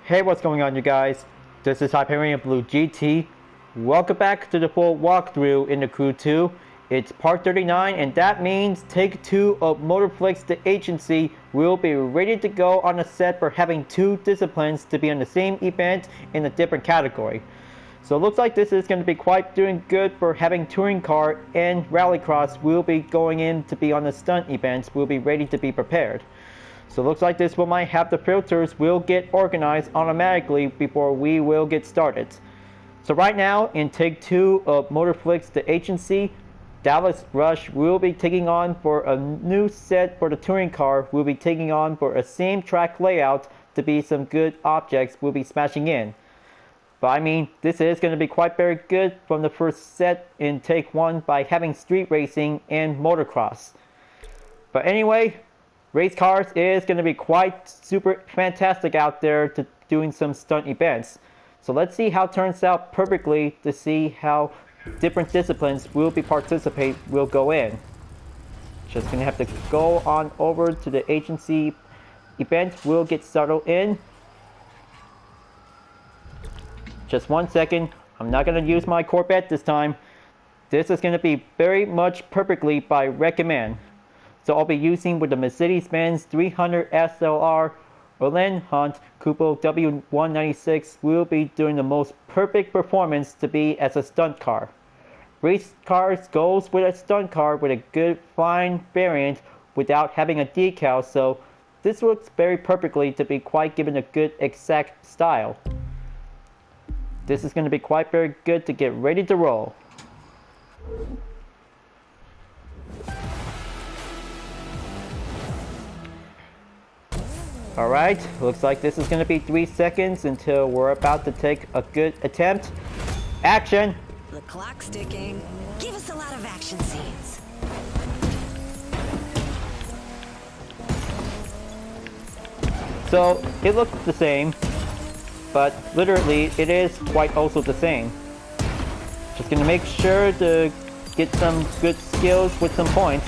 Hey, what's going on, you guys? This is Hyperion-Blue-GT. Welcome back to the full walkthrough in the Crew 2. It's part 39, and that means take 2 of Motorflix the agency will be ready to go on the set for having 2 disciplines to be on the same event in a different category. So it looks like this is going to be quite doing good for having Touring Car and Rallycross will be going in to be on the stunt events. We'll be ready to be prepared. So it looks like this one might have the filters will get organized automatically before we will get started. So right now in take 2 of Motorflix the agency, Dallas Rush will be taking on for a new set for the touring car. We'll be taking on for a same track layout to be some good objects we'll be smashing in. But I mean, this is going to be quite very good from the first set in take 1 by having Street Racing and Motocross. But anyway, race cars is going to be quite super fantastic out there to doing some stunt events. So let's see how it turns out perfectly to see how different disciplines will go in. Just going to have to go on over to the agency event. We'll get settled in. Just 1 second. I'm not going to use my Corvette this time. This is going to be very much perfectly by recommend. So I'll be using with the Mercedes-Benz 300 SLR Orlen Hunt Coupe W196 will be doing the most perfect performance to be as a stunt car. Race cars goes with a stunt car with a good fine variant without having a decal, so this works very perfectly to be quite given a good exact style. This is going to be quite very good to get ready to roll. Alright, looks like this is going to be 3 seconds until we're about to take a good attempt. Action! The clock's ticking. Give us a lot of action scenes. So, it looks the same, but literally it is quite also the same. Just going to make sure to get some good skills with some points,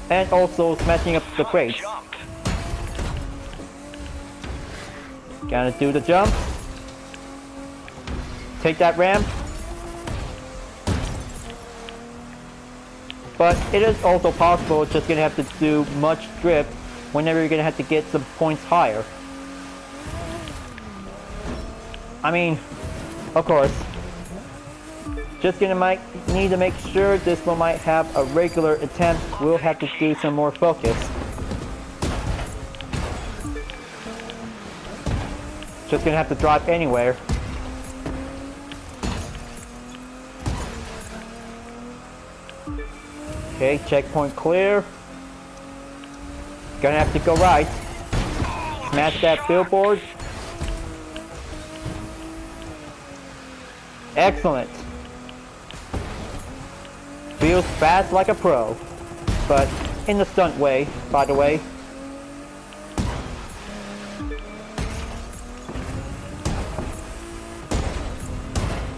and also smashing up the brakes. Gotta do the jump. Take that ramp. But it is also possible just gonna have to do much drift whenever you're gonna have to get some points higher. I mean, of course, just gonna need to make sure this one might have a regular attempt. We'll have to do some more focus. Just gonna have to drive anywhere. Okay, checkpoint clear. Gonna have to go right. Smash that billboard. Excellent. Feels fast like a pro, but in the stunt way, by the way.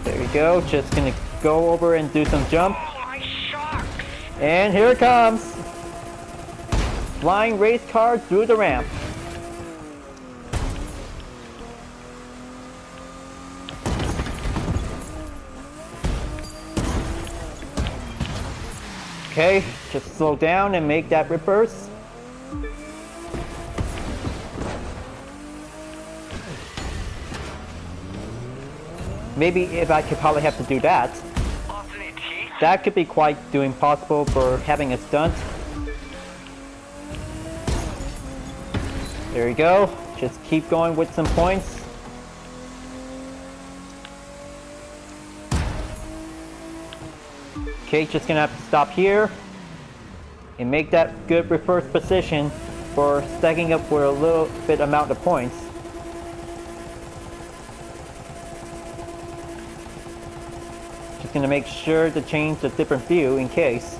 There we go, just gonna go over and do some jump. And here it comes! Flying race car through the ramp. Okay, just slow down and make that reverse. Maybe if I could probably have to do that. That could be quite doing possible for having a stunt. There we go. Just keep going with some points. Okay, just gonna have to stop here and make that good reverse position for stacking up for a little bit amount of points. Just gonna make sure to change a different view in case.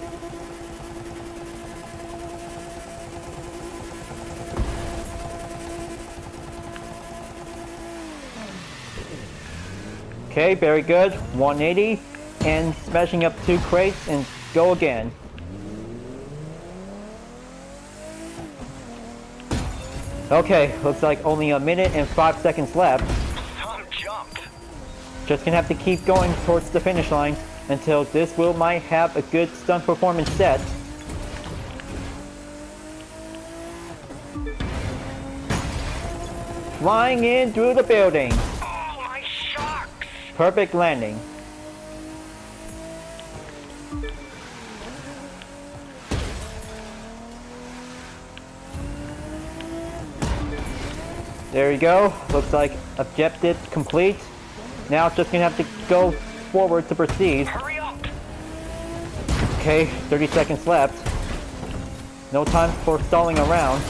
Okay, very good. 180 and smashing up 2 crates and go again. Okay, looks like only a minute and 5 seconds left. Some jump. Just gonna have to keep going towards the finish line until this wheel might have a good stunt performance set. Flying in through the building. Oh, my sharks! Perfect landing. There you go. Looks like objective complete. Now just gonna have to go forward to proceed. Hurry up! Okay, 30 seconds left. No time for stalling around.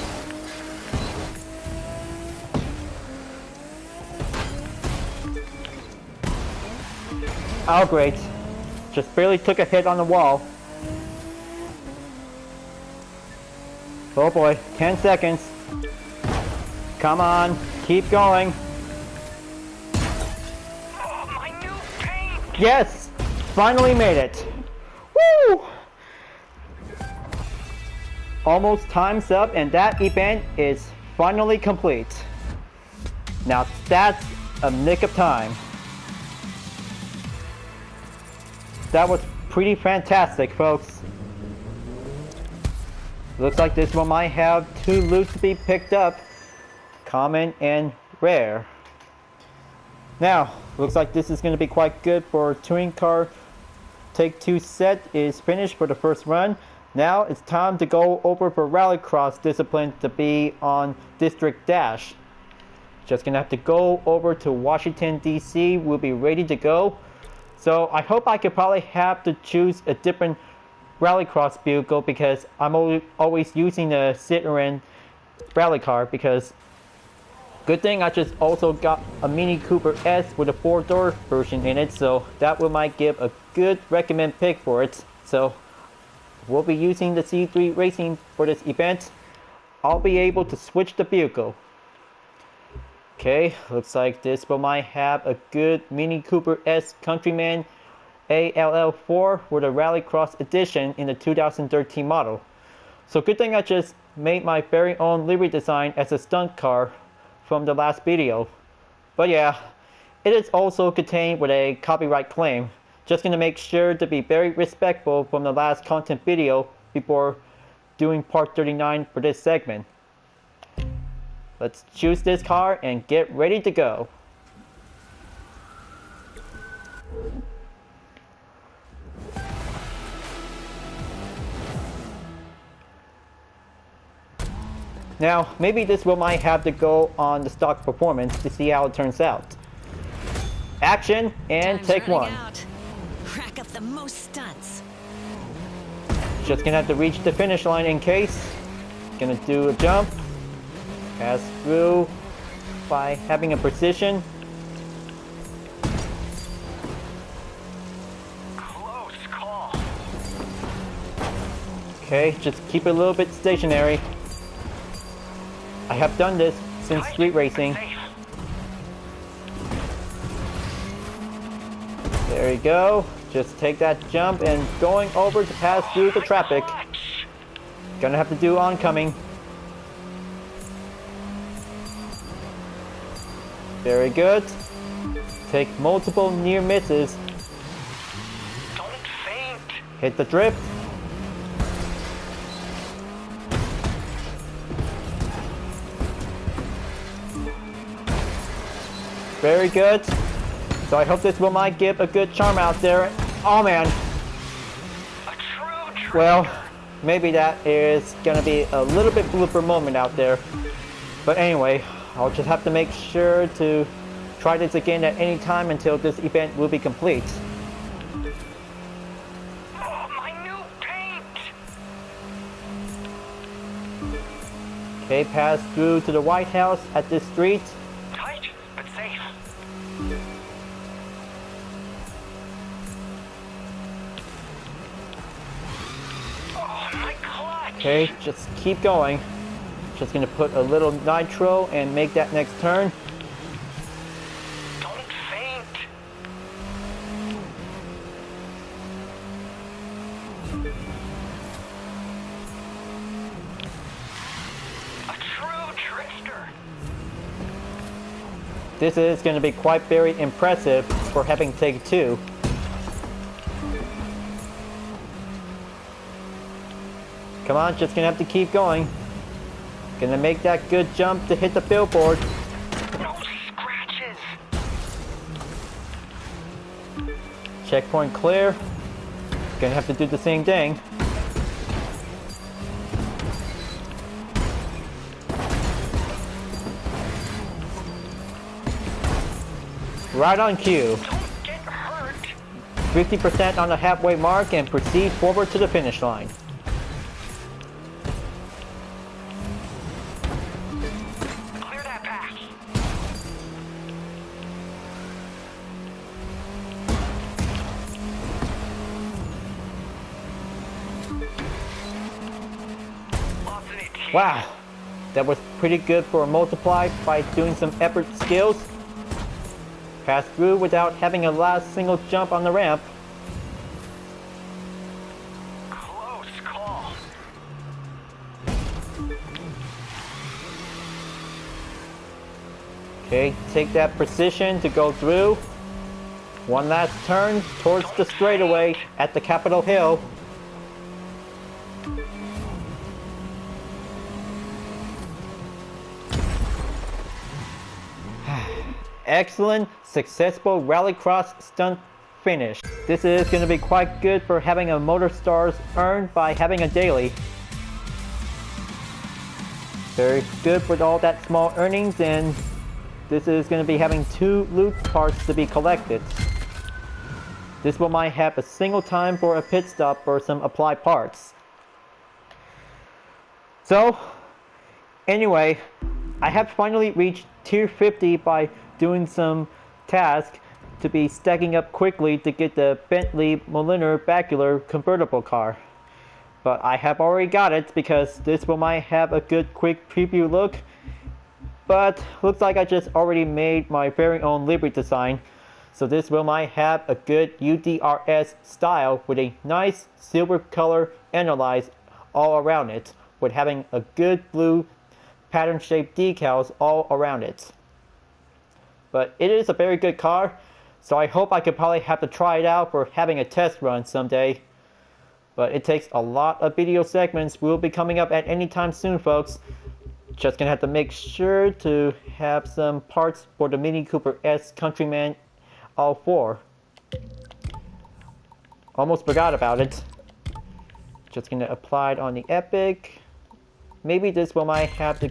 Oh great. Just barely took a hit on the wall. Oh boy, 10 seconds. Come on, keep going. Oh, my new paint! Yes! Finally made it! Woo! Almost time's up and that event is finally complete. Now that's a nick of time. That was pretty fantastic, folks. Looks like this one might have 2 loot to be picked up. Common and rare. Now, looks like this is going to be quite good for Touring Car. Take 2 set is finished for the first run. Now it's time to go over for Rallycross discipline to be on District Dash. Just gonna have to go over to Washington DC. We'll be ready to go. So I hope I could probably have to choose a different Rallycross vehicle because I'm always using the Citroen rally car because good thing I just also got a Mini Cooper S with a 4-door version in it, so that will might give a good recommend pick for it. So we'll be using the C3 Racing for this event. I'll be able to switch the vehicle. Okay, looks like this one might have a good Mini Cooper S Countryman ALL4 with a Rallycross edition in the 2013 model. So good thing I just made my very own livery design as a stunt car from the last video. But yeah, it is also contained with a copyright claim. Just gonna make sure to be very respectful from the last content video before doing part 39 for this segment. Let's choose this car and get ready to go. Now, maybe this one might have to go on the stock performance to see how it turns out. Action and Time's take running 1. out. Rack up the most stunts. Just gonna have to reach the finish line in case. Gonna do a jump. Pass through by having a precision. Close call. Okay, just keep it a little bit stationary. I have done this since Tight, street but racing. safe. There you go. Just take that jump and going over to pass through the traffic. Clutch. Gonna have to do oncoming. Very good. Take multiple near misses. Don't faint. Hit the drift. Very good. So I hope this will might give a good charm out there. Oh man. A true traitor. Well, maybe that is gonna be a little bit blooper moment out there. But anyway, I'll just have to make sure to try this again at any time until this event will be complete. Oh, my new paint. Okay, pass through to the White House at this street. Tight, but safe. Oh, my clutch. Okay, just keep going. Just gonna put a little nitro and make that next turn. Don't faint. A true trickster. this is going to be quite very impressive for having take two. Come on, just gonna have to keep going. Gonna make that good jump to hit the billboard. No scratches. Checkpoint clear. Gonna have to do the same thing. Right on cue. Don't get hurt. 50% on the halfway mark and proceed forward to the finish line. Clear that path. Lost an itch. Wow, that was pretty good for a multiply by doing some effort skills. Passed through without having a last single jump on the ramp. Close call. Okay, take that precision to go through. One last turn towards the straightaway at the Capitol Hill. Excellent, successful rallycross stunt finish. This is going to be quite good for having a Motor Stars earned by having a daily. Very good with all that small earnings, and this is going to be having 2 loot parts to be collected. This one might have a single time for a pit stop for some applied parts. So, anyway, I have finally reached tier 50 by doing some tasks to be stacking up quickly to get the Bentley Mulliner Bacular convertible car. But I have already got it because this one might have a good quick preview look. But looks like I just already made my very own livery design. So this one might have a good UDRS style with a nice silver color analyzed all around it, with having a good blue pattern shaped decals all around it. But it is a very good car, so I hope I could probably have to try it out for having a test run someday. But it takes a lot of video segments will be coming up at any time soon, folks. Just gonna have to make sure to have some parts for the Mini Cooper S Countryman all 4. Almost forgot about it. Just gonna apply it on the Epic. Maybe this one might have to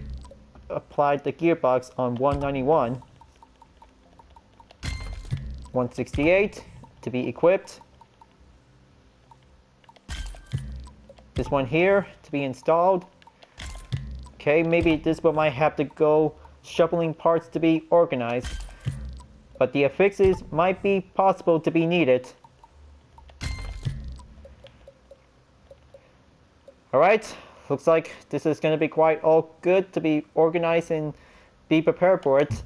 apply the gearbox on 191. 168 to be equipped. This one here to be installed. Okay, maybe this one might have to go shuffling parts to be organized. But the affixes might be possible to be needed. Alright, looks like this is going to be quite all good to be organized and be prepared for it.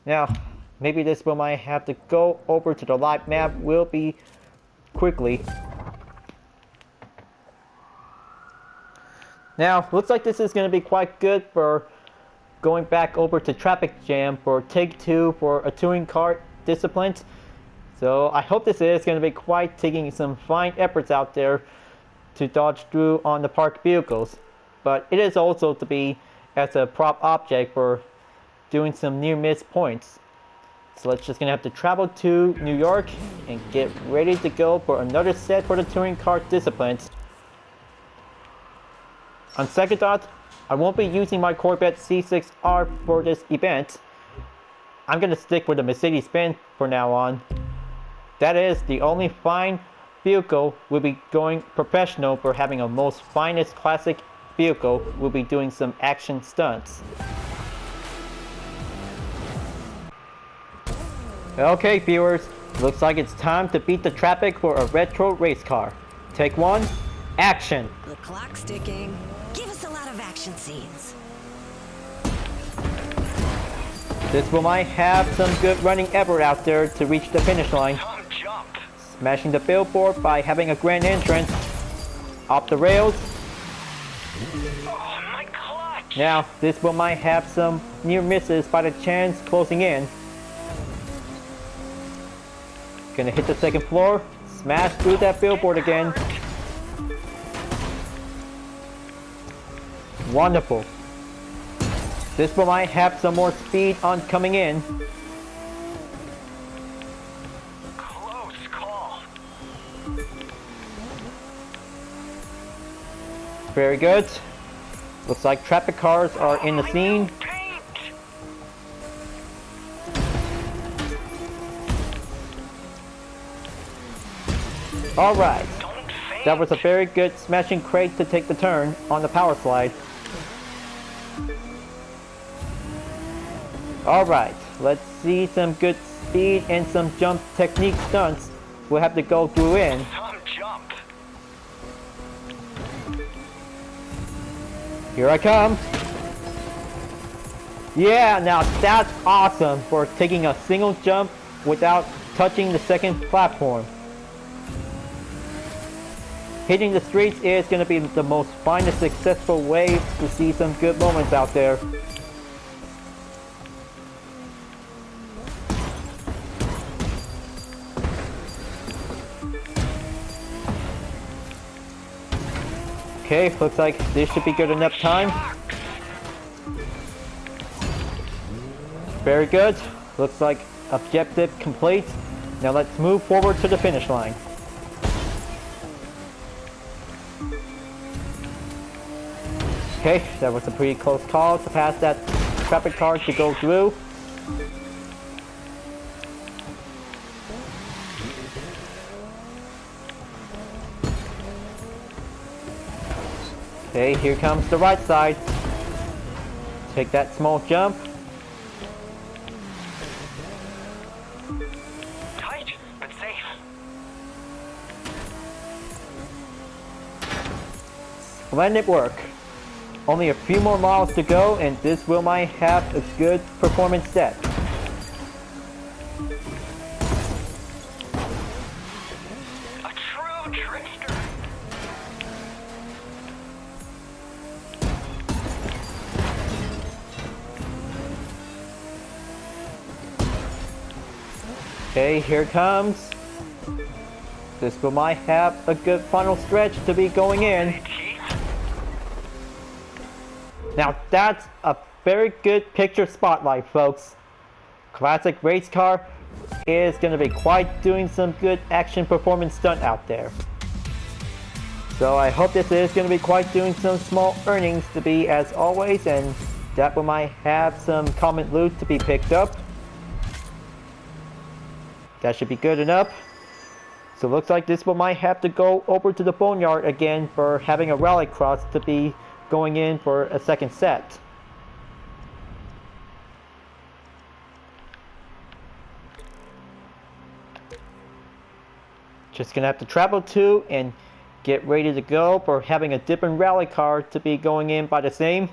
Now, maybe this one might have to go over to the live map will be quickly. Now, looks like this is going to be quite good for going back over to Traffic Jam for Take 2 for a touring car discipline. So I hope this is going to be quite taking some fine efforts out there to dodge through on the parked vehicles. But it is also to be as a prop object for doing some near miss points. So let's just gonna have to travel to New York and get ready to go for another set for the touring car disciplines. On second thought, I won't be using my Corvette C6R for this event. I'm gonna stick with the Mercedes-Benz for now on. That is the only fine vehicle will be going professional for having a most finest classic vehicle will be doing some action stunts. Okay viewers, looks like it's time to beat the traffic for a retro race car. Take 1, action! The clock's ticking. Give us a lot of action scenes. This one might have some good running effort out there to reach the finish line. Tom jump. Smashing the billboard by having a grand entrance. Off the rails. Oh, my clutch! Now, this one might have some near misses by the chance closing in. Gonna hit the second floor, smash through that billboard again. Wonderful. This one might have some more speed on coming in. Close call. Very good. Looks like traffic cars are in the I scene. know paint. Alright. Don't faint. That was a very good smashing crate to take the turn on the power slide. Alright, let's see some good speed and some jump technique stunts we'll have to go through in. Some jump. Here I come. Yeah, now that's awesome for taking a single jump without touching the second platform. Hitting the streets is going to be the most fun and successful way to see some good moments out there. Okay, looks like this should be good enough time. Very good. Looks like objective complete. Now let's move forward to the finish line. Okay, that was a pretty close call to pass that traffic car to go through. Okay, here comes the right side. Take that small jump. Tight, but safe. Splendid work. Only a few more miles to go and this will might have a good performance set. A true drifter. Okay, here it comes. This will might have a good final stretch to be going in. Teeth. Now that's a very good picture spotlight, folks. Classic race car is going to be quite doing some good action performance stunt out there. So I hope this is going to be quite doing some small earnings to be as always, and that one might have some common loot to be picked up. That should be good enough. So looks like this one might have to go over to the boneyard again for having a rallycross to be going in for a second set. Just gonna have to travel to and get ready to go for having a different rally car to be going in by the same.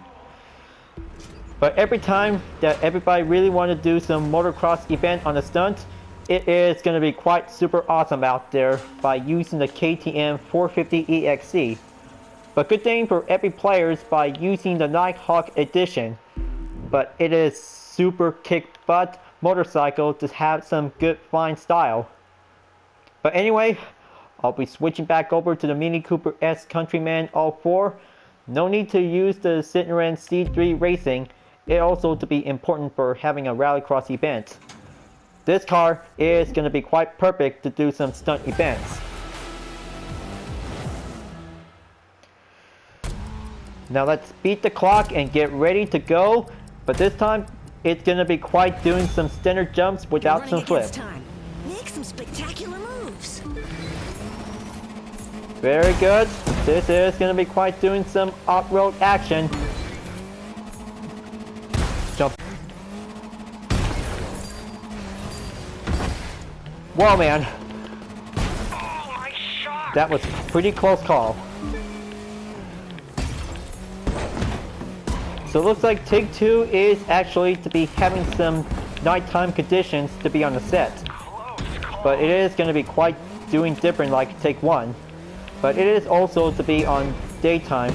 But every time that everybody really want to do some motocross event on a stunt, it is going to be quite super awesome out there by using the KTM 450 EXC. But good thing for every players by using the Nighthawk edition. But it is super kick butt motorcycle to have some good fine style. But anyway, I'll be switching back over to the Mini Cooper S Countryman all-4. No need to use the Citroen C3 Racing. It also to be important for having a rallycross event. This car is going to be quite perfect to do some stunt events. Now let's beat the clock and get ready to go. But this time, it's going to be quite doing some standard jumps without some flip. Time. Make some spectacular moves. Very good. This is going to be quite doing some off-road action. Jump. Whoa, man. Oh, my shock. That was a pretty close call. So it looks like Take 2 is actually to be having some nighttime conditions to be on the set. Close call. But it is going to be quite doing different like Take 1. But it is also to be on daytime.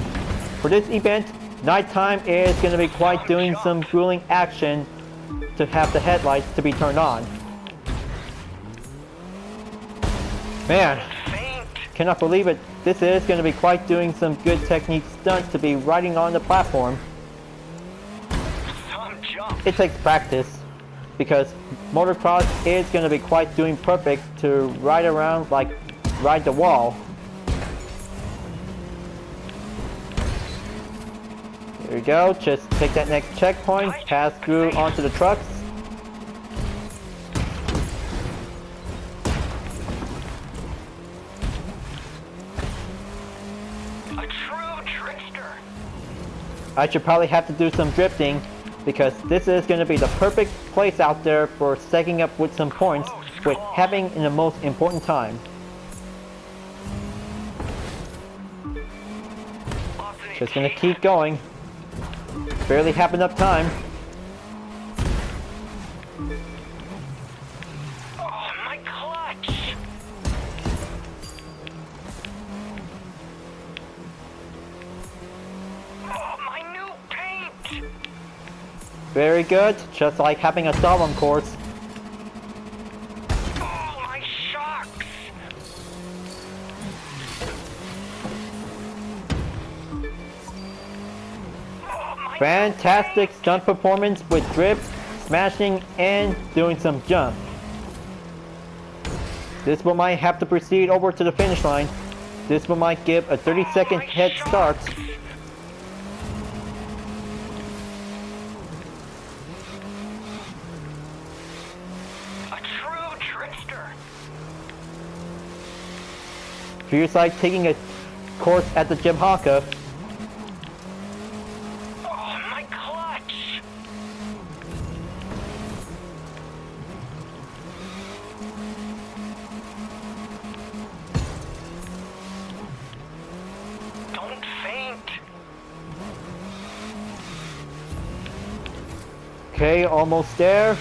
For this event, nighttime is going to be quite doing some grueling action to have the headlights to be turned on. Man, cannot believe it. This is going to be quite doing some good technique stunts to be riding on the platform. It takes practice because motocross is going to be quite doing perfect to ride around like ride the wall. There we go, just take that next checkpoint, pass through onto the trucks. A true trickster. I should probably have to do some drifting because this is going to be the perfect place out there for stacking up with some points with having in the most important time. Just going to keep going. Barely have enough time. Oh, my clutch. Oh, my new paint. Very good, just like having a slalom course. Oh, my shocks. Fantastic stunt performance with drifts, smashing, and doing some jump. This one might have to proceed over to the finish line. This one might give a 30-second head start. A true trickster. Feels like taking a course at the Jimhaka. Oh, my clutch. Don't faint. Okay, almost there.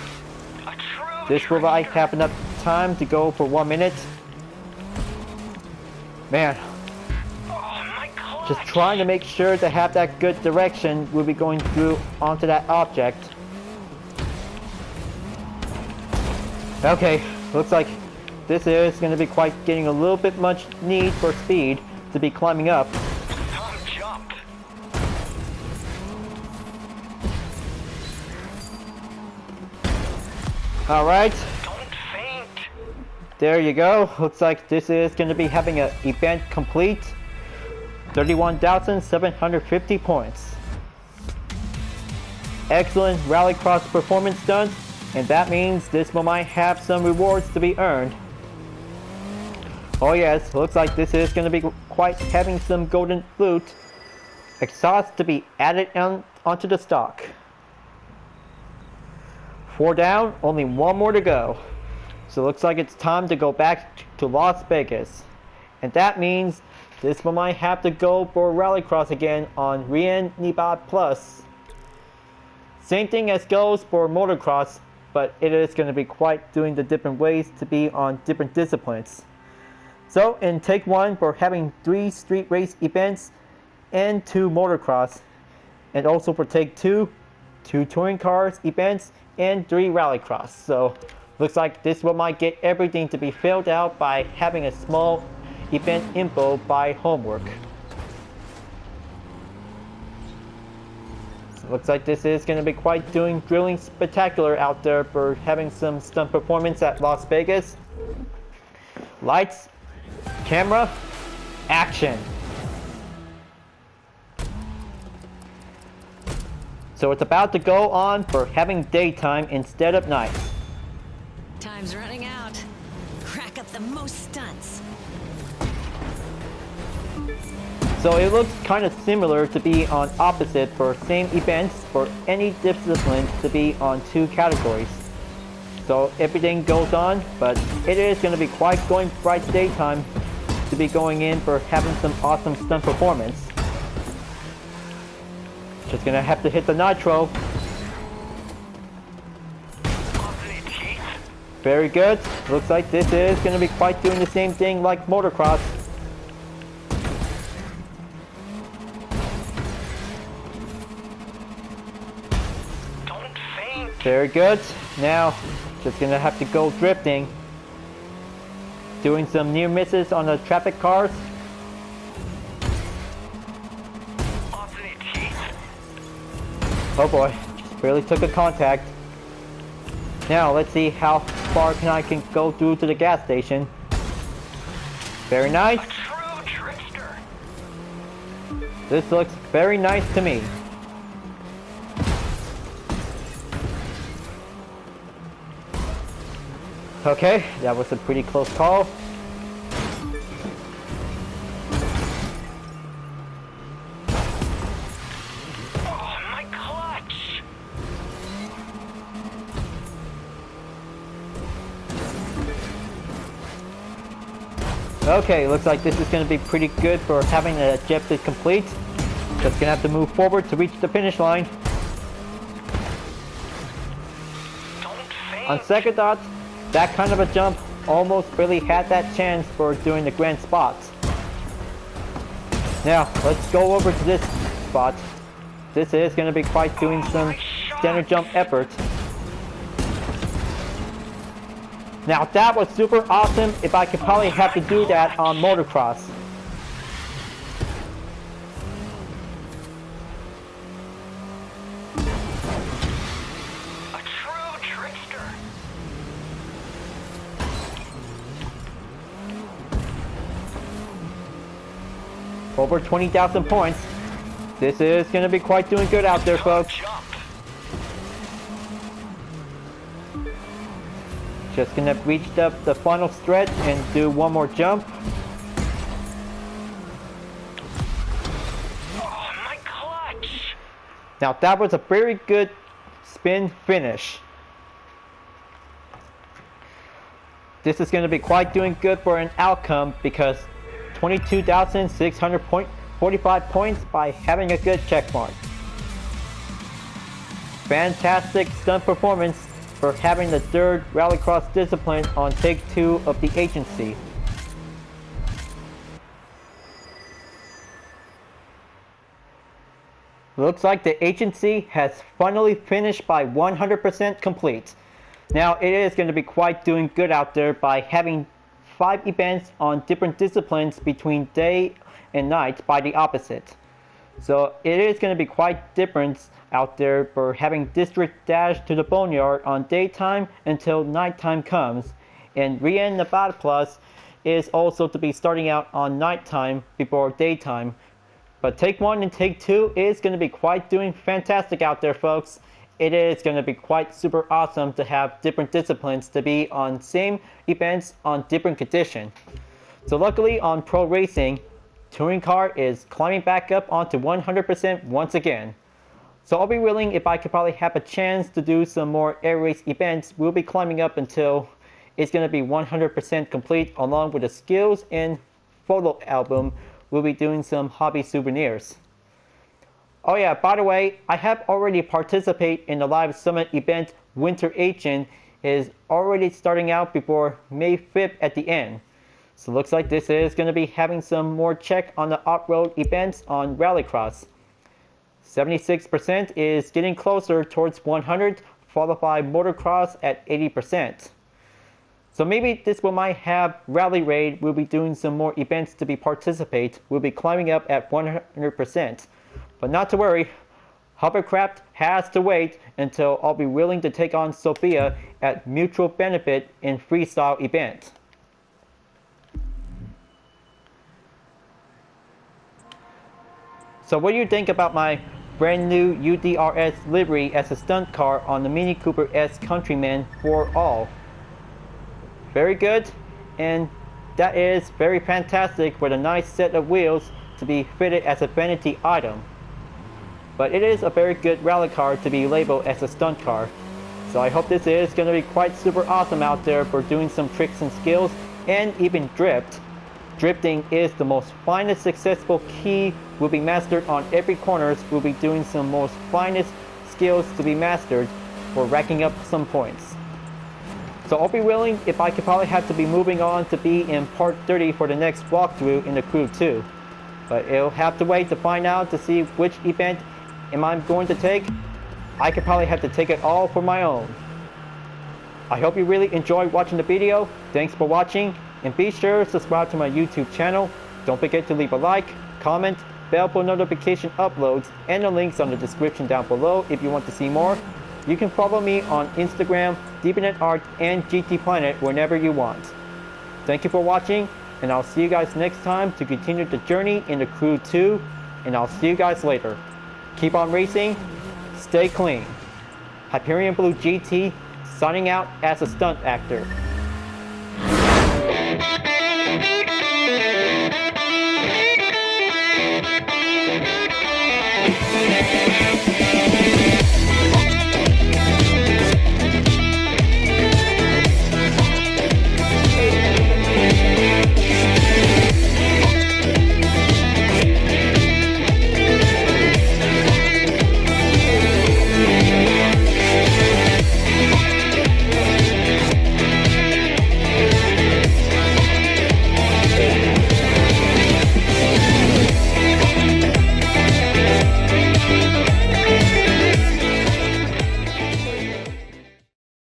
A true This will might trickster. have enough time to go for 1 minute. Man, Oh, my clutch. just trying to make sure to have that good direction we'll be going through onto that object. Okay, looks like this is going to be quite getting a little bit much need for speed to be climbing up. Some jump. Alright, Don't faint. there you go. Looks like this is going to be having an event complete. 31,750 points. Excellent rallycross performance done, and that means this one might have some rewards to be earned. Oh yes, looks like this is going to be quite having some golden loot. Exhaust to be added onto the stock. 4 down, only 1 more to go. So looks like it's time to go back to Las Vegas. And that means this one might have to go for Rallycross again on Rien Nibat Plus. Same thing as goes for motocross, but it is going to be quite doing the different ways to be on different disciplines. So in take 1 for having 3 street race events and 2 motocross, and also for take 2, 2 touring cars events and 3 rallycross. So looks like this one might get everything to be filled out by having a small event info by homework. So looks like this is going to be quite doing drilling spectacular out there for having some stunt performance at Las Vegas. Lights, camera, action. So it's about to go on for having daytime instead of night. Time's running out. Crack up the most stunts. So it looks kind of similar to be on opposite for same events for any discipline to be on 2 categories. So everything goes on, but it is going to be quite going bright daytime to be going in for having some awesome stunt performance. Just gonna have to hit the nitro. Very good. Looks like this is gonna be quite doing the same thing like motocross. Very good. Now, just gonna have to go drifting. Doing some near misses on the traffic cars. Off in the teeth. Oh boy, just barely took a contact. Now, let's see how far I can go through to the gas station. Very nice. A true trickster. This looks very nice to me. Okay, that was a pretty close call. Oh, my clutch. Okay, looks like this is going to be pretty good for having the objective complete. Just going to have to move forward to reach the finish line. Don't faint. On second thought, that kind of a jump almost really had that chance for doing the grand spots. Now, let's go over to this spot. This is going to be quite doing some standard jump effort. Now that was super awesome if I could probably have to do that on motocross. A true trickster. Over 20,000 points. This is going to be quite doing good out there, folks. Jump. Just going to reach the final stretch and do one more jump. Oh, my clutch. Now that was a very good spin finish. This is going to be quite doing good for an outcome because 22,645 points by having a good check mark. Fantastic stunt performance for having the third rallycross discipline on take 2 of the agency. Looks like the agency has finally finished by 100% complete. Now it is going to be quite doing good out there by having 5 events on different disciplines between day and night by the opposite. So it is going to be quite different out there for having district dash to the boneyard on daytime until nighttime comes. And Rien Nevada Plus is also to be starting out on nighttime before daytime. But take 1 and take 2 is going to be quite doing fantastic out there, folks. It is going to be quite super awesome to have different disciplines to be on same events on different conditions. So luckily on pro racing, Touring Car is climbing back up onto 100% once again. So I'll be willing, if I could probably have a chance to do some more air race events, we'll be climbing up until it's going to be 100% complete, along with the skills and photo album. We'll be doing some hobby souvenirs. Oh yeah, by the way, I have already participated in the live summit event. Winter Agent is already starting out before May 5th at the end. So looks like this is going to be having some more check on the off-road events on Rallycross. 76% is getting closer towards 100, followed by Motocross at 80%. So maybe this one might have Rally Raid. We'll be doing some more events to be participate. We'll be climbing up at 100%. But not to worry, Hovercraft has to wait until I'll be willing to take on Sophia at Mutual Benefit in Freestyle event. So what do you think about my brand new UDRS livery as a stunt car on the Mini Cooper S Countryman for all? Very good, and that is very fantastic with a nice set of wheels to be fitted as a vanity item. But it is a very good rally car to be labeled as a stunt car. So I hope this is going to be quite super awesome out there for doing some tricks and skills and even drift. Drifting is the most finest successful key will be mastered on every corners. We'll be doing some most finest skills to be mastered for racking up some points. So I'll be willing, if I could probably have to be moving on to be in part 30 for the next walkthrough in the Crew 2. But it'll have to wait to find out to see which event am I going to take. I could probably have to take it all for my own. I hope you really enjoyed watching the video. Thanks for watching, and be sure to subscribe to my YouTube channel. Don't forget to leave a like, comment, bell for notification uploads, and the links on the description down below if you want to see more. You can follow me on Instagram, DeepNetArt, and GT Planet whenever you want. Thank you for watching, and I'll see you guys next time to continue the journey in the Crew 2, and I'll see you guys later. Keep on racing, stay clean. Hyperion-Blue-GT signing out as a stunt actor.